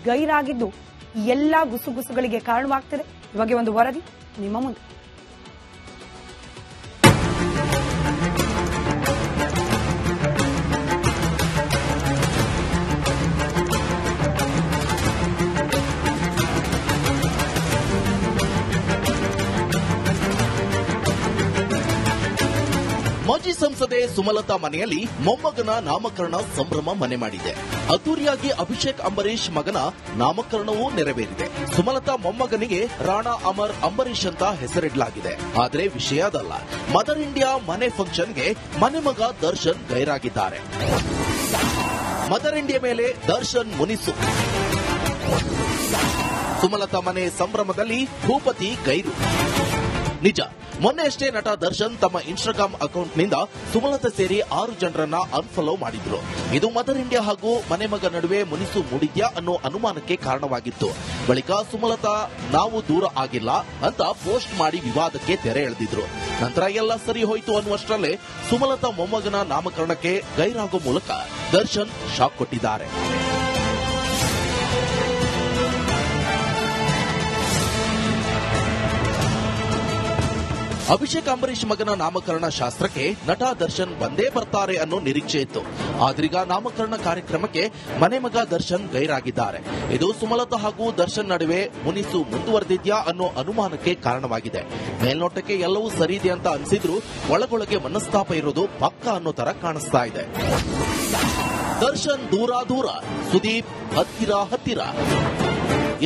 ಗೈರಾಗಿದ್ದು ಎಲ್ಲಾ ಗುಸುಗುಸುಗಳಿಗೆ ಕಾರಣವಾಗ್ತಿದೆ. ಈ ಬಗ್ಗೆ ಒಂದು ವರದಿ ನಿಮ್ಮ ಮುಂದೆ. ಮಾಜಿ ಸಂಸದೆ ಸುಮಲತಾ ಮನೆಯಲ್ಲಿ ಮೊಮ್ಮಗನ ನಾಮಕರಣ ಸಂಭ್ರಮ ಮನೆ ಮಾಡಿದೆ. ಅದ್ದೂರಿಯಾಗಿ ಅಭಿಷೇಕ್ ಅಂಬರೀಶ್ ಮಗನ ನಾಮಕರಣವೂ ನೆರವೇರಿದೆ. ಸುಮಲತಾ ಮೊಮ್ಮಗನಿಗೆ ರಾಣಾ ಅಮರ್ ಅಂಬರೀಶ್ ಅಂತ ಹೆಸರಿಡಲಾಗಿದೆ. ಆದರೆ ವಿಷಯ ಅದಲ್ಲ. ಮದರ್ ಇಂಡಿಯಾ ಮನೆ ಫಂಕ್ಷನ್ಗೆ ಮನೆ ಮಗ ದರ್ಶನ್ ಗೈರಾಗಿದ್ದಾರೆ. ಮದರ್ ಇಂಡಿಯಾ ಮೇಲೆ ದರ್ಶನ್ ಮುನಿಸು. ಸುಮಲತಾ ಮನೆ ಸಂಭ್ರಮದಲ್ಲಿ ಭೂಪತಿ ಗೈರು. ನಿಜ, ಮೊನ್ನೆಯಷ್ಟೇ ನಟ ದರ್ಶನ್ ತಮ್ಮ ಇನ್ಸ್ಟಾಗ್ರಾಮ್ ಅಕೌಂಟ್ನಿಂದ ಸುಮಲತಾ ಸೇರಿ 6 ಜನರನ್ನ ಅನ್ಫಾಲೋ ಮಾಡಿದ್ರು. ಇದು ಮದರ್ ಇಂಡಿಯಾ ಹಾಗೂ ಮನೆ ಮಗ ನಡುವೆ ಮುನಿಸು ಮೂಡಿದ್ಯಾ ಅನ್ನೋ ಅನುಮಾನಕ್ಕೆ ಕಾರಣವಾಗಿತ್ತು. ಬಳಿಕ ಸುಮಲತಾ ನಾವು ದೂರ ಆಗಿಲ್ಲ ಅಂತ ಪೋಸ್ಟ್ ಮಾಡಿ ವಿವಾದಕ್ಕೆ ತೆರೆ ಎಳೆದಿದ್ರು. ನಂತರ ಎಲ್ಲ ಸರಿ ಹೋಯಿತು ಅನ್ನುವಷ್ಟರಲ್ಲೇ ಸುಮಲತಾ ಮೊಮ್ಮಗನ ನಾಮಕರಣಕ್ಕೆ ಗೈರಾಗೋ ಮೂಲಕ ದರ್ಶನ್ ಶಾಕ್ ಕೊಟ್ಟಿದ್ದಾರೆ. ಅಭಿಷೇಕ್ ಅಂಬರೀಶ್ ಮಗನ ನಾಮಕರಣ ಶಾಸ್ತ್ರಕ್ಕೆ ನಟ ದರ್ಶನ್ ಬಂದೇ ಬರ್ತಾರೆ ಅನ್ನೋ ನಿರೀಕ್ಷೆ ಇತ್ತು. ಆದ್ರೀಗ ನಾಮಕರಣ ಕಾರ್ಯಕ್ರಮಕ್ಕೆ ಮನೆ ಮಗ ದರ್ಶನ್ ಗೈರಾಗಿದ್ದಾರೆ. ಇದು ಸುಮಲತಾ ಹಾಗೂ ದರ್ಶನ್ ನಡುವೆ ಮುನಿಸು ಮುಂದುವರೆದಿದ್ಯಾ ಅನ್ನೋ ಅನುಮಾನಕ್ಕೆ ಕಾರಣವಾಗಿದೆ. ಮೇಲ್ನೋಟಕ್ಕೆ ಎಲ್ಲವೂ ಸರಿ ಇದೆ ಅಂತ ಅನ್ಸಿದ್ರು ಒಳಗೊಳಗೆ ಮನಸ್ತಾಪ ಇರೋದು ಪಕ್ಕ ಅನ್ನೋ ತರ ಕಾಣಿಸ್ತಾ ಇದೆ. ದರ್ಶನ್ ದೂರ ದೂರ, ಸುದೀಪ್ ಹತ್ತಿರ ಹತ್ತಿರ.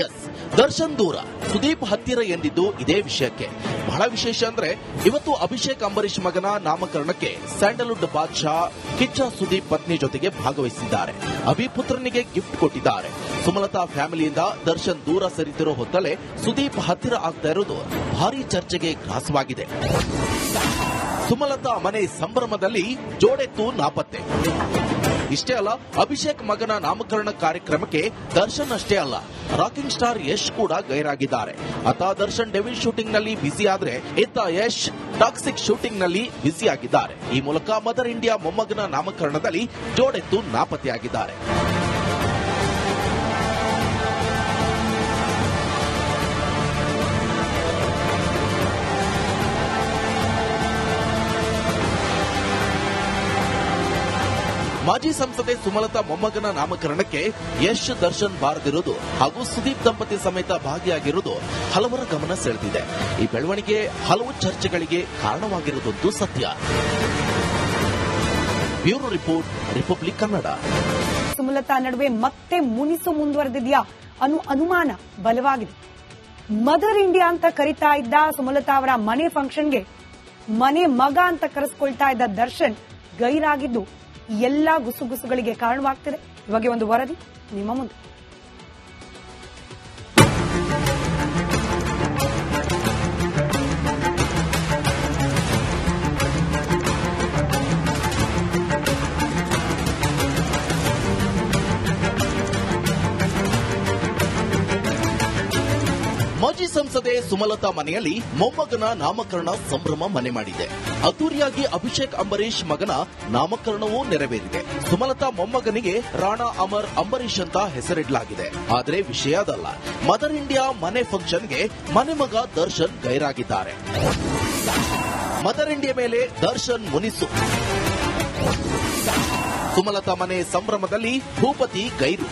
ಎಸ್, ದರ್ಶನ್ ದೂರ, ಸುದೀಪ್ ಹತ್ತಿರ ಎಂದಿದ್ದು ಇದೇ ವಿಷಯಕ್ಕೆ. ಬಹಳ ವಿಶೇಷ ಅಂದ್ರೆ ಇವತ್ತು ಅಭಿಷೇಕ್ ಅಂಬರೀಶ್ ಮಗನ ನಾಮಕರಣಕ್ಕೆ ಸ್ಯಾಂಡಲ್ವುಡ್ ಬಾದ್ಶಾ ಕಿಚ್ಚ ಸುದೀಪ್ ಪತ್ನಿ ಜೊತೆಗೆ ಭಾಗವಹಿಸಿದ್ದಾರೆ. ಅಭಿಪುತ್ರನಿಗೆ ಗಿಫ್ಟ್ ಕೊಟ್ಟಿದ್ದಾರೆ. ಸುಮಲತಾ ಫ್ಯಾಮಿಲಿಯಿಂದ ದರ್ಶನ್ ದೂರ ಸರಿತಿರೋ ಹೊತ್ತಲ್ಲೇ ಸುದೀಪ್ ಹತ್ತಿರ ಆಗ್ತಾ ಇರೋದು ಭಾರೀ ಚರ್ಚೆಗೆ ಗ್ರಾಸವಾಗಿದೆ. ಸುಮಲತಾ ಮನೆ ಸಂಭ್ರಮದಲ್ಲಿ ಜೋಡೆತ್ತು ನಾಪತ್ತೆ. ಇಷ್ಟೇ ಅಲ್ಲ, ಅಭಿಷೇಕ್ ಮಗನ ನಾಮಕರಣ ಕಾರ್ಯಕ್ರಮಕ್ಕೆ ದರ್ಶನ್ ಅಷ್ಟೇ ಅಲ್ಲ, ರಾಕಿಂಗ್ ಸ್ಟಾರ್ ಯಶ್ ಕೂಡ ಗೈರಾಗಿದ್ದಾರೆ. ಆತ ದರ್ಶನ್ ಡೆವಿಲ್ ಶೂಟಿಂಗ್ ನಲ್ಲಿ ಬ್ಯುಸಿ ಆದ್ರೆ ಇತ್ತ ಯಶ್ ಟಾಕ್ಸಿಕ್ ಶೂಟಿಂಗ್ ನಲ್ಲಿ ಬ್ಯುಸಿ ಆಗಿದ್ದಾರೆ. ಈ ಮೂಲಕ ಮದರ್ ಇಂಡಿಯಾ ಮೊಮ್ಮಗನ ನಾಮಕರಣದಲ್ಲಿ ಜೋಡೆತ್ತು ನಾಪತ್ತೆಯಾಗಿದ್ದಾರೆ. ಮಾಜಿ ಸಂಸದೆ ಸುಮಲತಾ ಮೊಮ್ಮಗನ ನಾಮಕರಣಕ್ಕೆ ಯಶ್ ದರ್ಶನ್ ಬಾರದಿರುವುದು ಹಾಗೂ ಸುದೀಪ್ ದಂಪತಿ ಸಮೇತ ಭಾಗಿಯಾಗಿರುವುದು ಹಲವರ ಗಮನ ಸೆಳೆದಿದೆ. ಈ ಬೆಳವಣಿಗೆ ಹಲವು ಚರ್ಚೆಗಳಿಗೆ ಕಾರಣವಾಗಿರುವುದಂತೂ ಸತ್ಯ. Bureau report, republic Kannada. Sumalatha ನಡುವೆ ಮತ್ತೆ ಮುನಿಸು ಮುಂದುವರೆದಿದ್ಯಾ ಅನ್ನೋ ಅನುಮಾನ ಬಲವಾಗಿದೆ. ಮದರ್ ಇಂಡಿಯಾ ಅಂತ ಕರಿತಾ ಇದ್ದ ಸುಮಲತಾ ಅವರ ಮನೆ ಫಂಕ್ಷನ್ಗೆ ಮನೆ ಮಗ ಅಂತ ಕರೆಸ್ಕೊಳ್ತಾ ಇದ್ದ ದರ್ಶನ್ ಗೈರಾಗಿದ್ದು ಎಲ್ಲಾ ಗುಸುಗುಸುಗಳಿಗೆ ಕಾರಣವಾಗ್ತಿದೆ. ಈ ಬಗ್ಗೆ ಒಂದು ವರದಿ ನಿಮ್ಮ ಮುಂದೆ. ಮಾಜಿ ಸಂಸದೆ ಸುಮಲತಾ ಮನೆಯಲ್ಲಿ ಮೊಮ್ಮಗನ ನಾಮಕರಣ ಸಂಭ್ರಮ ಮನೆ ಮಾಡಿದೆ. ಅದ್ದೂರಿಯಾಗಿ ಅಭಿಷೇಕ್ ಅಂಬರೀಶ್ ಮಗನ ನಾಮಕರಣವೂ ನೆರವೇರಿದೆ. ಸುಮಲತಾ ಮೊಮ್ಮಗನಿಗೆ ರಾಣಾ ಅಮರ್ ಅಂಬರೀಶ್ ಅಂತ ಹೆಸರಿಡಲಾಗಿದೆ. ಆದರೆ ವಿಷಯ ಅದಲ್ಲ. ಮದರ್ ಇಂಡಿಯಾ ಮನೆ ಫಂಕ್ಷನ್ಗೆ ಮನೆ ಮಗ ದರ್ಶನ್ ಗೈರಾಗಿದ್ದಾರೆ. ಮದರ್ ಇಂಡಿಯಾ ಮೇಲೆ ದರ್ಶನ್ ಮುನಿಸು. ಸುಮಲತಾ ಮನೆ ಸಂಭ್ರಮದಲ್ಲಿ ಭೂಪತಿ ಗೈರು.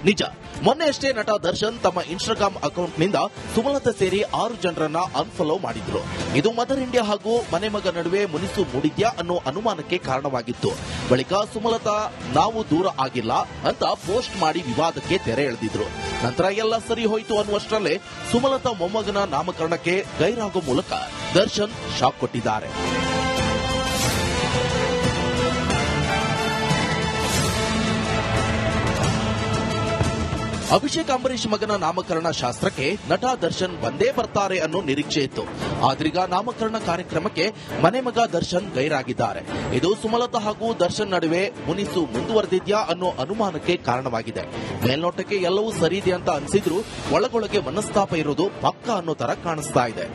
ನಿಜ, ಮೊನ್ನೆಯಷ್ಟೇ ನಟ ದರ್ಶನ್ ತಮ್ಮ ಇನ್ಸ್ಟಾಗ್ರಾಮ್ ಅಕೌಂಟ್ನಿಂದ ಸುಮಲತಾ ಸೇರಿ 6 ಜನರನ್ನ ಅನ್ಫಾಲೋ ಮಾಡಿದ್ರು. ಇದು ಮದರ್ ಇಂಡಿಯಾ ಹಾಗೂ ಮನೆ ಮಗ ನಡುವೆ ಮುನಿಸು ಮೂಡಿದ್ಯಾ ಅನ್ನೋ ಅನುಮಾನಕ್ಕೆ ಕಾರಣವಾಗಿತ್ತು. ಬಳಿಕ ಸುಮಲತಾ ನಾವು ದೂರ ಆಗಿಲ್ಲ ಅಂತ ಪೋಸ್ಟ್ ಮಾಡಿ ವಿವಾದಕ್ಕೆ ತೆರೆ ಎಳೆದಿದ್ರು. ನಂತರ ಎಲ್ಲ ಸರಿ ಹೋಯಿತು ಅನ್ನುವಷ್ಟರಲ್ಲೇ ಸುಮಲತಾ ಮೊಮ್ಮಗನ ನಾಮಕರಣಕ್ಕೆ ಗೈರಾಗೋ ಮೂಲಕ ದರ್ಶನ್ ಶಾಕ್ ಕೊಟ್ಟಿದ್ದಾರೆ. ಅಭಿಷೇಕ್ ಅಂಬರೀಶ್ ಮಗನ ನಾಮಕರಣ ಶಾಸ್ತ್ರಕ್ಕೆ ನಟ ದರ್ಶನ್ ಬಂದೇ ಬರ್ತಾರೆ ಅನ್ನೋ ನಿರೀಕ್ಷೆ ಇತ್ತು. ಆದ್ರೀಗ ನಾಮಕರಣ ಕಾರ್ಯಕ್ರಮಕ್ಕೆ ಮನೆ ಮಗ ದರ್ಶನ್ ಗೈರಾಗಿದ್ದಾರೆ. ಇದು ಸುಮಲತಾ ಹಾಗೂ ದರ್ಶನ್ ನಡುವೆ ಮುನಿಸು ಮುಂದುವರೆದಿದ್ಯಾ ಅನ್ನೋ ಅನುಮಾನಕ್ಕೆ ಕಾರಣವಾಗಿದೆ. ಮೇಲ್ನೋಟಕ್ಕೆ ಎಲ್ಲವೂ ಸರಿ ಇದೆ ಅಂತ ಅನ್ಸಿದ್ರು ಒಳಗೊಳಗೆ ಮನಸ್ತಾಪ ಇರೋದು ಪಕ್ಕ ಅನ್ನೋ ತರ ಕಾಣಿಸ್ತಾ ಇದೆ.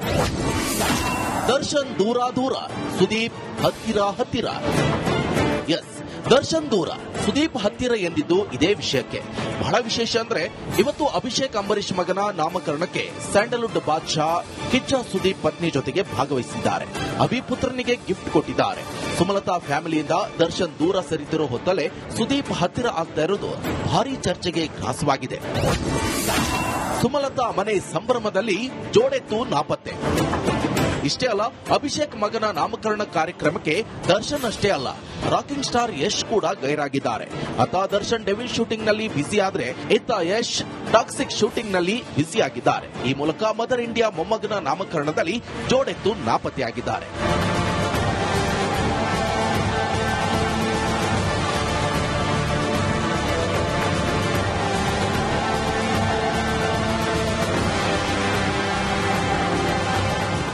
ದರ್ಶನ್ ದೂರ ದೂರ, ಸುದೀಪ್ ಹತ್ತಿರ ಹತ್ತಿರ. ಎಸ್, ದರ್ಶನ್ ದೂರ, ಸುದೀಪ್ ಹತ್ತಿರ ಎಂದಿದ್ದು ಇದೇ ವಿಷಯಕ್ಕೆ. ಬಹಳ ವಿಶೇಷ ಅಂದ್ರೆ ಇವತ್ತು ಅಭಿಷೇಕ್ ಅಂಬರೀಶ್ ಮಗನ ನಾಮಕರಣಕ್ಕೆ ಸ್ಯಾಂಡಲ್ವುಡ್ ಬಾದ್ಶಾ ಕಿಚ್ಚ ಸುದೀಪ್ ಪತ್ನಿ ಜೊತೆಗೆ ಭಾಗವಹಿಸಿದ್ದಾರೆ. ಅಭಿ ಪುತ್ರನಿಗೆ ಗಿಫ್ಟ್ ಕೊಟ್ಟಿದ್ದಾರೆ. ಸುಮಲತಾ ಫ್ಯಾಮಿಲಿಯಿಂದ ದರ್ಶನ್ ದೂರ ಸರಿತಿರೋ ಹೊತ್ತಲ್ಲೇ ಸುದೀಪ್ ಹತ್ತಿರ ಆಗ್ತಾ ಇರೋದು ಭಾರಿ ಚರ್ಚೆಗೆ ಗ್ರಾಸವಾಗಿದೆ. ಸುಮಲತಾ ಮನೆ ಸಂಭ್ರಮದಲ್ಲಿ ಜೋಡೆತ್ತು ನಾಪತ್ತೆ. ಇಷ್ಟೇ ಅಲ್ಲ, ಅಭಿಷೇಕ್ ಮಗನ ನಾಮಕರಣ ಕಾರ್ಯಕ್ರಮಕ್ಕೆ ದರ್ಶನ್ ಅಷ್ಟೇ ಅಲ್ಲ, ರಾಕಿಂಗ್ ಸ್ಟಾರ್ ಯಶ್ ಕೂಡ ಗೈರಾಗಿದ್ದಾರೆ. ಅತ್ತ ದರ್ಶನ್ ಡೆವಿಲ್ ಶೂಟಿಂಗ್ ನಲ್ಲಿ ಬ್ಯುಸಿ ಆದ್ರೆ ಇತ್ತ ಯಶ್ ಟಾಕ್ಸಿಕ್ ಶೂಟಿಂಗ್ ನಲ್ಲಿ ಬ್ಯುಸಿ ಆಗಿದ್ದಾರೆ. ಈ ಮೂಲಕ ಮದರ್ ಇಂಡಿಯಾ ಮೊಮ್ಮಗನ ನಾಮಕರಣದಲ್ಲಿ ಜೋಡೆತ್ತು ನಾಪತ್ತೆಯಾಗಿದ್ದಾರೆ.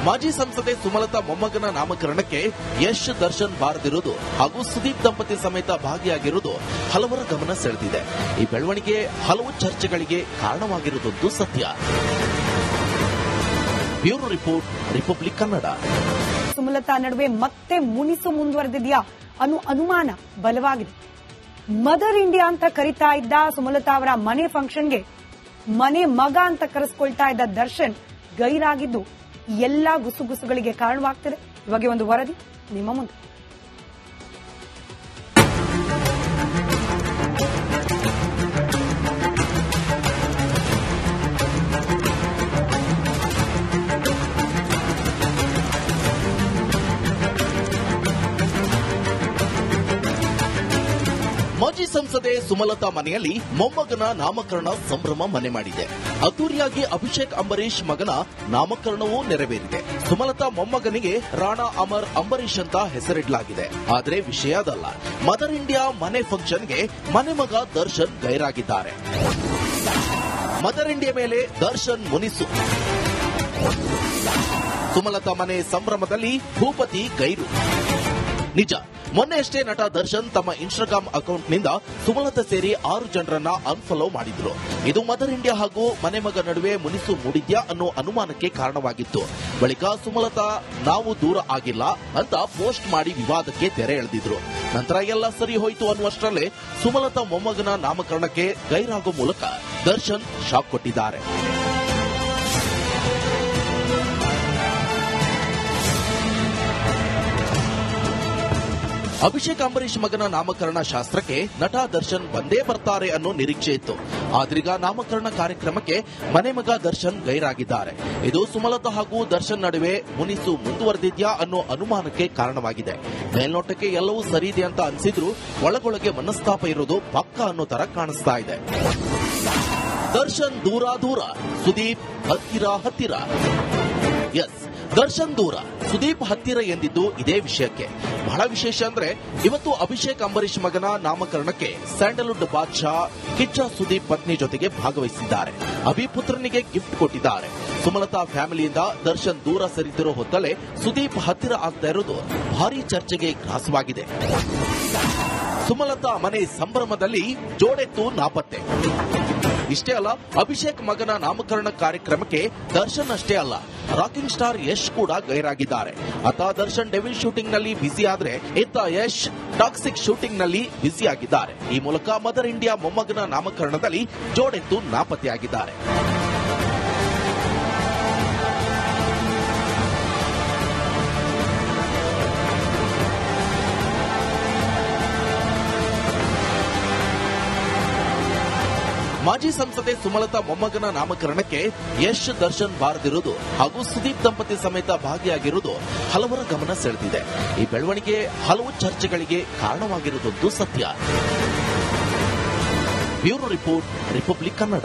ಮಾಜಿ ಸಂಸದೆ ಸುಮಲತಾ ಮೊಮ್ಮಗನ ನಾಮಕರಣಕ್ಕೆ ಯಶ್ ದರ್ಶನ್ ಬಾರದಿರುವುದು ಹಾಗೂ ಸುದೀಪ್ ದಂಪತಿ ಸಮೇತ ಭಾಗಿಯಾಗಿರುವುದು ಹಲವರ ಗಮನ ಸೆಳೆದಿದೆ. ಈ ಬೆಳವಣಿಗೆ ಹಲವು ಚರ್ಚೆಗಳಿಗೆ ಕಾರಣವಾಗಿರುವುದು ಸತ್ಯ. Bureau report, republic Kannada. Sumalatha ನಡುವೆ ಮತ್ತೆ ಮುನಿಸು ಮುಂದುವರೆದಿದೆಯಾ ಅನ್ನೋ ಅನುಮಾನ ಬಲವಾಗಿದೆ. ಮದರ್ ಇಂಡಿಯಾ ಅಂತ ಕರಿತಾ ಇದ್ದ ಸುಮಲತಾ ಅವರ ಮನೆ ಫಂಕ್ಷನ್ಗೆ ಮನೆ ಮಗ ಅಂತ ಕರೆಸ್ಕೊಳ್ತಾ ಇದ್ದ ದರ್ಶನ್ ಗೈರಾಗಿದ್ದು ಎಲ್ಲಾ ಗುಸುಗುಸುಗಳಿಗೆ ಕಾರಣವಾಗ್ತಿದೆ. ಇವಾಗ ಒಂದು ವರದಿ ನಿಮ್ಮ ಮುಂದೆ. ಮಾಜಿ ಸಂಸದೆ ಸುಮಲತಾ ಮನೆಯಲ್ಲಿ ಮೊಮ್ಮಗನ ನಾಮಕರಣ ಸಂಭ್ರಮ ಮನೆ ಮಾಡಿದೆ. ಅದ್ದೂರಿಯಾಗಿ ಅಭಿಷೇಕ್ ಅಂಬರೀಶ್ ಮಗನ ನಾಮಕರಣವೂ ನೆರವೇರಿದೆ. ಸುಮಲತಾ ಮೊಮ್ಮಗನಿಗೆ ರಾಣಾ ಅಮರ್ ಅಂಬರೀಶ್ ಅಂತ ಹೆಸರಿಡಲಾಗಿದೆ. ಆದರೆ ವಿಷಯ ಅದಲ್ಲ. ಮದರ್ ಇಂಡಿಯಾ ಮನೆ ಫಂಕ್ಷನ್ಗೆ ಮನೆ ಮಗ ದರ್ಶನ್ ಗೈರಾಗಿದ್ದಾರೆ. ಮದರ್ ಇಂಡಿಯಾ ಮೇಲೆ ದರ್ಶನ್ ಮುನಿಸು. ಸುಮಲತಾ ಮನೆ ಸಂಭ್ರಮದಲ್ಲಿ ಭೂಪತಿ ಗೈರು. ನಿಜ, ಮೊನ್ನೆಯಷ್ಟೇ ನಟ ದರ್ಶನ್ ತಮ್ಮ ಇನ್ಸ್ಟಾಗ್ರಾಮ್ ಅಕೌಂಟ್ನಿಂದ ಸುಮಲತಾ ಸೇರಿ 6 ಜನರನ್ನ ಅನ್ಫಾಲೋ ಮಾಡಿದ್ರು. ಇದು ಮದರ್ ಇಂಡಿಯಾ ಹಾಗೂ ಮನೆ ಮಗ ನಡುವೆ ಮುನಿಸು ಮೂಡಿದ್ಯಾ ಅನ್ನೋ ಅನುಮಾನಕ್ಕೆ ಕಾರಣವಾಗಿತ್ತು. ಬಳಿಕ ಸುಮಲತಾ ನಾವು ದೂರ ಆಗಿಲ್ಲ ಅಂತ ಪೋಸ್ಟ್ ಮಾಡಿ ವಿವಾದಕ್ಕೆ ತೆರೆ ಎಳೆದಿದ್ರು. ನಂತರ ಎಲ್ಲ ಸರಿ ಹೋಯಿತು ಅನ್ನುವಷ್ಟರಲ್ಲೇ ಸುಮಲತಾ ಮೊಮ್ಮಗನ ನಾಮಕರಣಕ್ಕೆ ಗೈರಾಗೋ ಮೂಲಕ ದರ್ಶನ್ ಶಾಕ್ ಕೊಟ್ಟಿದ್ದಾರೆ. ಅಭಿಷೇಕ್ ಅಂಬರೀಶ್ ಮಗನ ನಾಮಕರಣ ಶಾಸ್ತ್ರಕ್ಕೆ ನಟ ದರ್ಶನ್ ಬಂದೇ ಬರ್ತಾರೆ ಅನ್ನೋ ನಿರೀಕ್ಷೆ ಇತ್ತು. ಆದ್ರೀಗ ನಾಮಕರಣ ಕಾರ್ಯಕ್ರಮಕ್ಕೆ ಮನೆ ಮಗ ದರ್ಶನ್ ಗೈರಾಗಿದ್ದಾರೆ. ಇದು ಸುಮಲತಾ ಹಾಗೂ ದರ್ಶನ್ ನಡುವೆ ಮುನಿಸು ಮುಂದುವರೆದಿದ್ಯಾ ಅನ್ನೋ ಅನುಮಾನಕ್ಕೆ ಕಾರಣವಾಗಿದೆ. ಮೇಲ್ನೋಟಕ್ಕೆ ಎಲ್ಲವೂ ಸರಿ ಇದೆ ಅಂತ ಅನ್ಸಿದ್ರು ಒಳಗೊಳಗೆ ಮನಸ್ತಾಪ ಇರೋದು ಪಕ್ಕ ಅನ್ನೋ ತರ ಕಾಣಿಸ್ತಾ ಇದೆ. ದರ್ಶನ್ ದೂರ ದೂರ, ಸುದೀಪ್ ಹತ್ತಿರ ಹತ್ತಿರ. ಎಸ್, ದರ್ಶನ್ ದೂರ, ಸುದೀಪ್ ಹತ್ತಿರ ಎಂದಿದ್ದು ಇದೇ ವಿಷಯಕ್ಕೆ. ಬಹಳ ವಿಶೇಷ ಅಂದ್ರೆ ಇವತ್ತು ಅಭಿಷೇಕ್ ಅಂಬರೀಶ್ ಮಗನ ನಾಮಕರಣಕ್ಕೆ ಸ್ಯಾಂಡಲ್ವುಡ್ ಬಾದ್ಶಾ ಕಿಚ್ಚ ಸುದೀಪ್ ಪತ್ನಿ ಜೊತೆಗೆ ಭಾಗವಹಿಸಿದ್ದಾರೆ. ಅಭಿ ಪುತ್ರನಿಗೆ ಗಿಫ್ಟ್ ಕೊಟ್ಟಿದ್ದಾರೆ. ಸುಮಲತಾ ಫ್ಯಾಮಿಲಿಯಿಂದ ದರ್ಶನ್ ದೂರ ಸರಿತಿರೋ ಹೊತ್ತಲ್ಲೇ ಸುದೀಪ್ ಹತ್ತಿರ ಆಗ್ತಾ ಇರೋದು ಭಾರಿ ಚರ್ಚೆಗೆ ಗ್ರಾಸವಾಗಿದೆ. ಸುಮಲತಾ ಮನೆ ಸಂಭ್ರಮದಲ್ಲಿ ಜೋಡೆತ್ತು ನಾಪತ್ತೆ. ಇಷ್ಟೇ ಅಲ್ಲ, ಅಭಿಷೇಕ್ ಮಗನ ನಾಮಕರಣ ಕಾರ್ಯಕ್ರಮಕ್ಕೆ ದರ್ಶನ್ ಅಷ್ಟೇ ಅಲ್ಲ, ರಾಕಿಂಗ್ ಸ್ಟಾರ್ ಯಶ್ ಕೂಡ ಗೈರಾಗಿದ್ದಾರೆ. ಅತ್ತ ದರ್ಶನ್ ಡೆವಿಲ್ ಶೂಟಿಂಗ್ ನಲ್ಲಿ ಬ್ಯುಸಿ ಆದ್ರೆ ಇತ್ತ ಯಶ್ ಟಾಕ್ಸಿಕ್ ಶೂಟಿಂಗ್ ನಲ್ಲಿ ಬ್ಯುಸಿ ಆಗಿದ್ದಾರೆ. ಈ ಮೂಲಕ ಮದರ್ ಇಂಡಿಯಾ ಮೊಮ್ಮಗನ ನಾಮಕರಣದಲ್ಲಿ ಜೋಡೆತ್ತು ನಾಪತ್ತೆಯಾಗಿದ್ದಾರೆ. ಮಾಜಿ ಸಂಸದೆ ಸುಮಲತಾ ಮೊಮ್ಮಗನ ನಾಮಕರಣಕ್ಕೆ ಯಶ್ ದರ್ಶನ್ ಬಾರದಿರುವುದು ಹಾಗೂ ಸುದೀಪ್ ದಂಪತಿ ಸಮೇತ ಭಾಗಿಯಾಗಿರುವುದು ಹಲವರ ಗಮನ ಸೆಳೆದಿದೆ. ಈ ಬೆಳವಣಿಗೆ ಹಲವು ಚರ್ಚೆಗಳಿಗೆ ಕಾರಣವಾಗಿರುವುದು ಸತ್ಯ. Bureau report, republic Kannada.